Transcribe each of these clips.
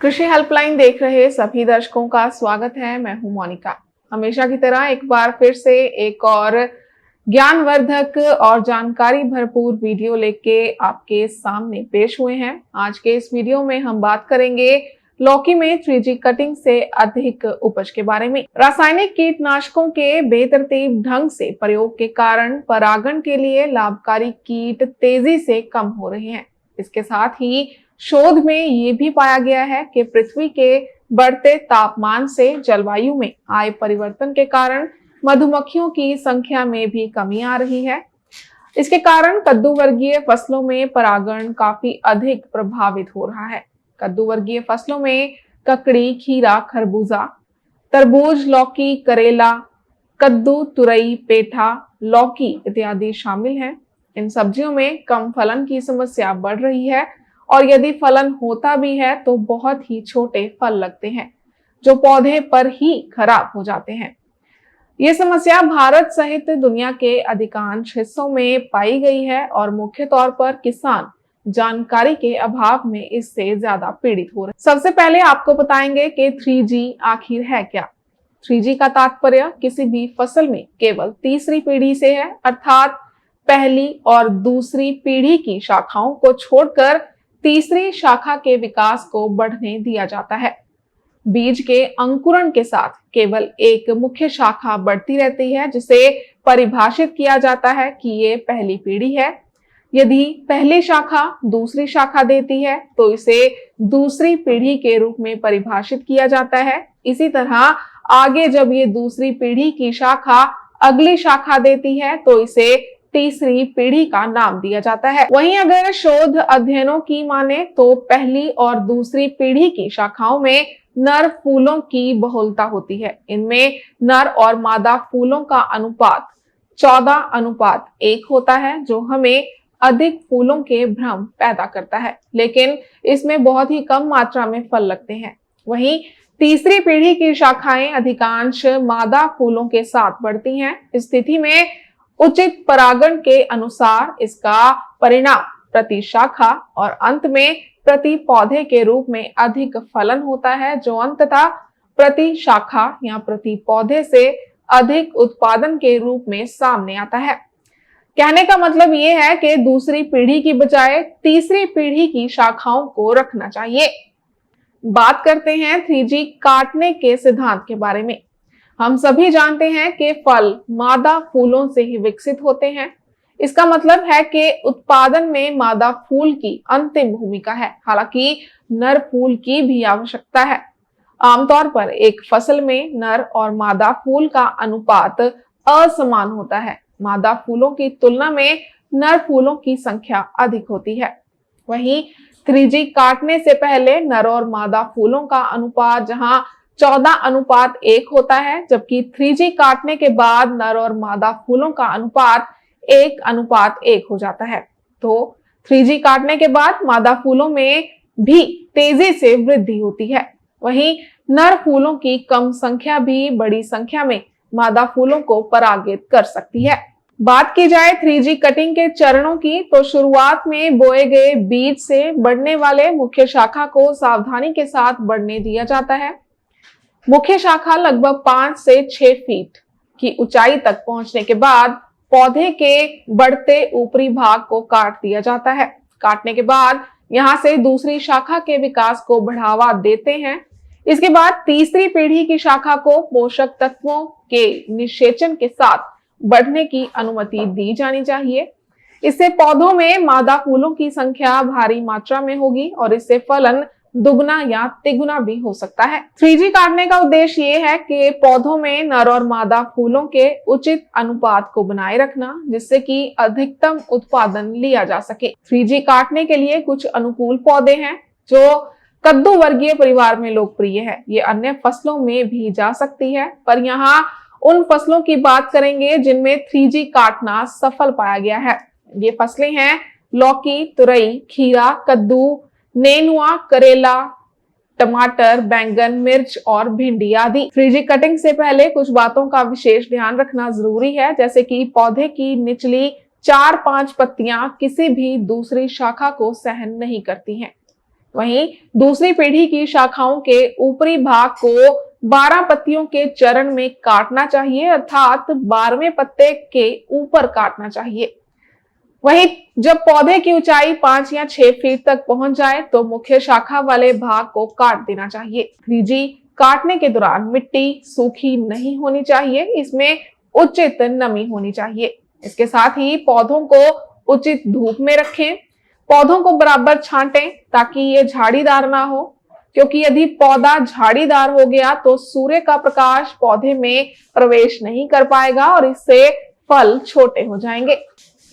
कृषि हेल्पलाइन देख रहे सभी दर्शकों का स्वागत है। मैं हूं मोनिका। हमेशा की तरह एक बार फिर से एक और ज्ञानवर्धक और जानकारी भरपूर वीडियो लेके आपके सामने पेश हुए हैं। आज के इस वीडियो में हम बात करेंगे लौकी में 3G कटिंग से अधिक उपज के बारे में। रासायनिक कीटनाशकों के बेतरतीब ढंग से प्रयोग के कारण परागण के लिए लाभकारी कीट तेजी से कम हो रहे हैं। इसके साथ ही शोध में ये भी पाया गया है कि पृथ्वी के बढ़ते तापमान से जलवायु में आए परिवर्तन के कारण मधुमक्खियों की संख्या में भी कमी आ रही है। इसके कारण कद्दू वर्गीय फसलों में परागण काफी अधिक प्रभावित हो रहा है। कद्दू वर्गीय फसलों में ककड़ी, खीरा, खरबूजा, तरबूज, लौकी, करेला, कद्दू, तुरई, पेठा, लौकी इत्यादि शामिल हैं। इन सब्जियों में कम फलन की समस्या बढ़ रही है और यदि फलन होता भी है तो बहुत ही छोटे फल लगते हैं जो पौधे पर ही खराब हो जाते हैं। ये समस्या भारत सहित दुनिया के अधिकांश हिस्सों में पाई गई है और मुख्य तौर पर किसान जानकारी के अभाव में इससे ज्यादा पीड़ित हो रहे हैं। सबसे पहले आपको बताएंगे कि 3G आखिर है क्या। 3G का तात्पर्य किसी भी फसल में केवल तीसरी पीढ़ी से है, अर्थात पहली और दूसरी पीढ़ी की शाखाओं को छोड़कर तीसरी शाखा के विकास को बढ़ने दिया जाता है। बीज के अंकुरण के साथ केवल एक मुख्य शाखा बढ़ती रहती है जिसे परिभाषित किया जाता है कि ये पहली पीढ़ी है। यदि पहली शाखा दूसरी शाखा देती है तो इसे दूसरी पीढ़ी के रूप में परिभाषित किया जाता है। इसी तरह आगे जब ये दूसरी पीढ़ी की शाखा अगली शाखा देती है तो इसे तीसरी पीढ़ी का नाम दिया जाता है। वहीं अगर शोध अध्ययनों की माने तो पहली और दूसरी पीढ़ी की शाखाओं में नर फूलों की बहुलता होती है। इनमें नर और मादा फूलों का अनुपात 14:1 होता है जो हमें अधिक फूलों के भ्रम पैदा करता है, लेकिन इसमें बहुत ही कम मात्रा में फल लगते हैं। वहीं तीसरी पीढ़ी की शाखाएं अधिकांश मादा फूलों के साथ बढ़ती हैं। इस स्थिति में उचित परागण के अनुसार इसका परिणाम प्रति शाखा और अंत में प्रति पौधे के रूप में अधिक फलन होता है जो अंततः प्रति शाखा या प्रति पौधे से अधिक उत्पादन के रूप में सामने आता है। कहने का मतलब ये है कि दूसरी पीढ़ी की बजाय तीसरी पीढ़ी की शाखाओं को रखना चाहिए। बात करते हैं 3G काटने के सिद्धांत के बारे में। हम सभी जानते हैं कि फल मादा फूलों से ही विकसित होते हैं। इसका मतलब है कि उत्पादन में मादा फूल की अंतिम भूमिका है, हालांकि नर फूल की भी आवश्यकता है। आमतौर पर एक फसल में नर और मादा फूल का अनुपात असमान होता है। मादा फूलों की तुलना में नर फूलों की संख्या अधिक होती है। वहीं 3G काटने से पहले नर और मादा फूलों का अनुपात जहां 14:1 होता है, जबकि 3G काटने के बाद नर और मादा फूलों का अनुपात 1:1 हो जाता है। तो 3G काटने के बाद मादा फूलों में भी तेजी से वृद्धि होती है। वहीं नर फूलों की कम संख्या भी बड़ी संख्या में मादा फूलों को परागित कर सकती है। बात की जाए 3G कटिंग के चरणों की तो शुरुआत में बोए गए बीज से बढ़ने वाले मुख्य शाखा को सावधानी के साथ बढ़ने दिया जाता है। मुख्य शाखा लगभग 5 से 6 फीट की ऊंचाई तक पहुंचने के बाद पौधे के बढ़ते ऊपरी भाग को काट दिया जाता है। काटने के बाद यहां से दूसरी शाखा के विकास को बढ़ावा देते हैं। इसके बाद तीसरी पीढ़ी की शाखा को पोषक तत्वों के निषेचन के साथ बढ़ने की अनुमति दी जानी चाहिए। इससे पौधों में मादा फूलों की संख्या भारी मात्रा में होगी और इससे फलन दुगना या तिगुना भी हो सकता है। 3G काटने का उद्देश्य ये है कि पौधों में नर और मादा फूलों के उचित अनुपात को बनाए रखना, जिससे कि अधिकतम उत्पादन लिया जा सके। 3G काटने के लिए कुछ अनुकूल पौधे हैं जो कद्दू वर्गीय परिवार में लोकप्रिय है। ये अन्य फसलों में भी जा सकती है, पर यहाँ उन फसलों की बात करेंगे जिनमें 3G काटना सफल पाया गया है। ये फसलें हैं लौकी, तुरई, खीरा, कद्दू, नेनुआ, करेला, टमाटर, बैंगन, मिर्च और भिंडी आदि। 3G कटिंग से पहले कुछ बातों का विशेष ध्यान रखना जरूरी है, जैसे कि पौधे की निचली 4-5 पत्तियां किसी भी दूसरी शाखा को सहन नहीं करती हैं। वहीं दूसरी पीढ़ी की शाखाओं के ऊपरी भाग को 12 पत्तियों के चरण में काटना चाहिए, अर्थात 12वें पत्ते के ऊपर काटना चाहिए। वहीं जब पौधे की ऊंचाई 5 या 6 फीट तक पहुंच जाए तो मुख्य शाखा वाले भाग को काट देना चाहिए। 3G काटने के दौरान मिट्टी सूखी नहीं होनी चाहिए, इसमें उचित नमी होनी चाहिए। इसके साथ ही पौधों को उचित धूप में रखें, पौधों को बराबर छांटें ताकि ये झाड़ीदार ना हो, क्योंकि यदि पौधा झाड़ीदार हो गया तो सूर्य का प्रकाश पौधे में प्रवेश नहीं कर पाएगा और इससे फल छोटे हो जाएंगे।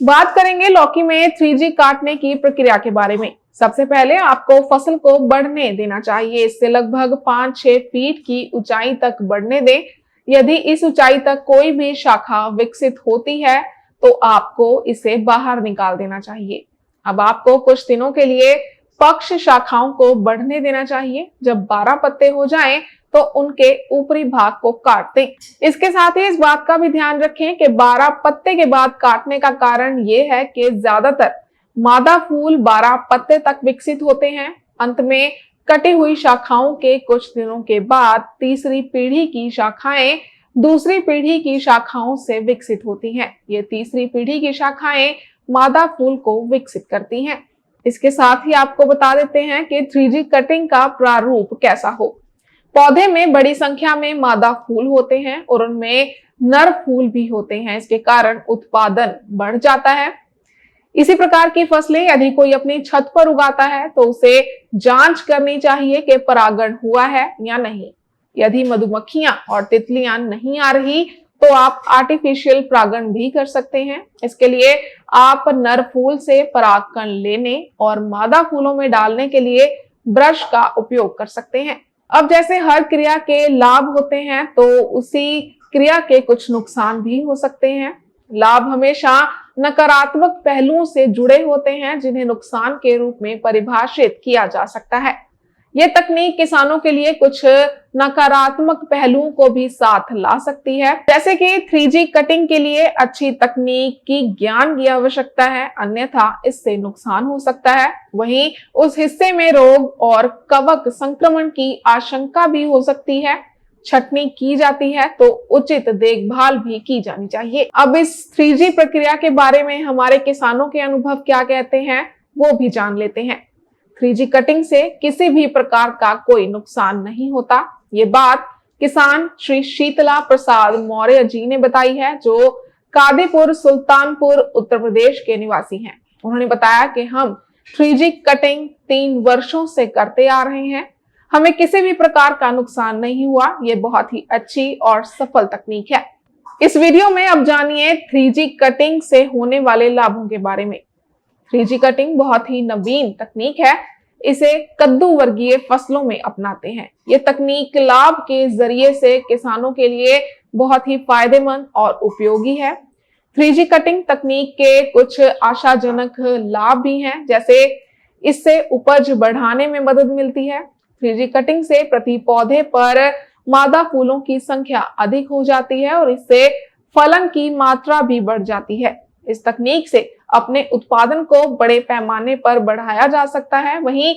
बात करेंगे लौकी में 3G काटने की प्रक्रिया के बारे में। सबसे पहले आपको फसल को बढ़ने देना चाहिए, इससे लगभग 5-6 फीट की ऊंचाई तक बढ़ने दें। यदि इस ऊंचाई तक कोई भी शाखा विकसित होती है तो आपको इसे बाहर निकाल देना चाहिए। अब आपको कुछ दिनों के लिए पक्ष शाखाओं को बढ़ने देना चाहिए। जब 12 पत्ते हो जाएं तो उनके ऊपरी भाग को काट दें। इसके साथ ही इस बात का भी ध्यान रखें कि 12 पत्ते के बाद काटने का कारण ये है कि ज्यादातर मादा फूल 12 पत्ते तक विकसित होते हैं। अंत में कटी हुई शाखाओं के कुछ दिनों के बाद तीसरी पीढ़ी की शाखाएं दूसरी पीढ़ी की शाखाओं से विकसित होती हैं। ये तीसरी पीढ़ी की शाखाएं मादा फूल को विकसित करती हैं। इसके साथ ही आपको बता देते हैं कि 3G कटिंग का प्रारूप कैसा हो। पौधे में बड़ी संख्या में मादा फूल होते हैं और उनमें नर फूल भी होते हैं, इसके कारण उत्पादन बढ़ जाता है। इसी प्रकार की फसलें यदि कोई अपनी छत पर उगाता है तो उसे जांच करनी चाहिए कि परागण हुआ है या नहीं। यदि मधुमक्खियां और तितलियां नहीं आ रही तो आप आर्टिफिशियल परागण भी कर सकते हैं। इसके लिए आप नर फूल से परागकण लेने और मादा फूलों में डालने के लिए ब्रश का उपयोग कर सकते हैं। अब जैसे हर क्रिया के लाभ होते हैं तो उसी क्रिया के कुछ नुकसान भी हो सकते हैं। लाभ हमेशा नकारात्मक पहलुओं से जुड़े होते हैं जिन्हें नुकसान के रूप में परिभाषित किया जा सकता है। यह तकनीक किसानों के लिए कुछ नकारात्मक पहलुओं को भी साथ ला सकती है, जैसे कि 3G कटिंग के लिए अच्छी तकनीक की ज्ञान की आवश्यकता है, अन्यथा इससे नुकसान हो सकता है। वहीं उस हिस्से में रोग और कवक संक्रमण की आशंका भी हो सकती है। छटनी की जाती है तो उचित देखभाल भी की जानी चाहिए। अब इस 3G प्रक्रिया के बारे में हमारे किसानों के अनुभव क्या कहते हैं वो भी जान लेते हैं। 3G कटिंग से किसी भी प्रकार का कोई नुकसान नहीं होता। ये बात किसान श्री शीतला प्रसाद मौर्य जी ने बताई है, जो कादीपुर सुल्तानपुर उत्तर प्रदेश के निवासी हैं। उन्होंने बताया कि हम 3G कटिंग 3 वर्षों से करते आ रहे हैं, हमें किसी भी प्रकार का नुकसान नहीं हुआ। ये बहुत ही अच्छी और सफल तकनीक है। इस वीडियो में अब जानिए 3G कटिंग से होने वाले लाभों के बारे में। 3G कटिंग बहुत ही नवीन तकनीक है, इसे कद्दू वर्गीय फसलों में अपनाते हैं। ये तकनीक लाभ के जरिए से किसानों के लिए बहुत ही फायदेमंद और उपयोगी है। 3G कटिंग तकनीक के कुछ आशाजनक लाभ भी हैं, जैसे इससे उपज बढ़ाने में मदद मिलती है। 3G कटिंग से प्रति पौधे पर मादा फूलों की संख्या अधिक हो जाती है और इससे फलन की मात्रा भी बढ़ जाती है। इस तकनीक से अपने उत्पादन को बड़े पैमाने पर बढ़ाया जा सकता है, वहीं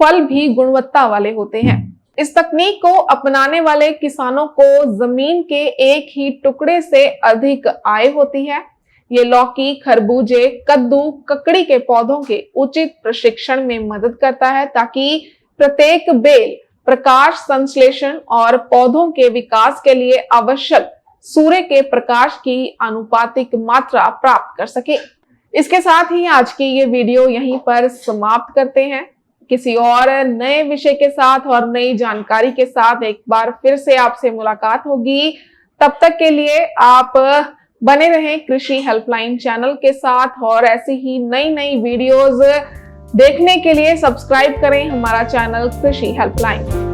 फल भी गुणवत्ता वाले होते हैं। इस तकनीक को अपनाने वाले किसानों को जमीन के एक ही टुकड़े से अधिक आय होती है। ये लौकी, खरबूजे, कद्दू, ककड़ी के पौधों के उचित प्रशिक्षण में मदद करता है ताकि प्रत्येक बेल प्रकाश संश्लेषण और पौधों के विकास के लिए आवश्यक सूर्य के प्रकाश की आनुपातिक मात्रा प्राप्त कर सके। इसके साथ ही आज की ये वीडियो यहीं पर समाप्त करते हैं। किसी और नए विषय के साथ और नई जानकारी के साथ एक बार फिर से आपसे मुलाकात होगी। तब तक के लिए आप बने रहें कृषि हेल्पलाइन चैनल के साथ और ऐसी ही नई नई वीडियोस देखने के लिए सब्सक्राइब करें हमारा चैनल कृषि हेल्पलाइन।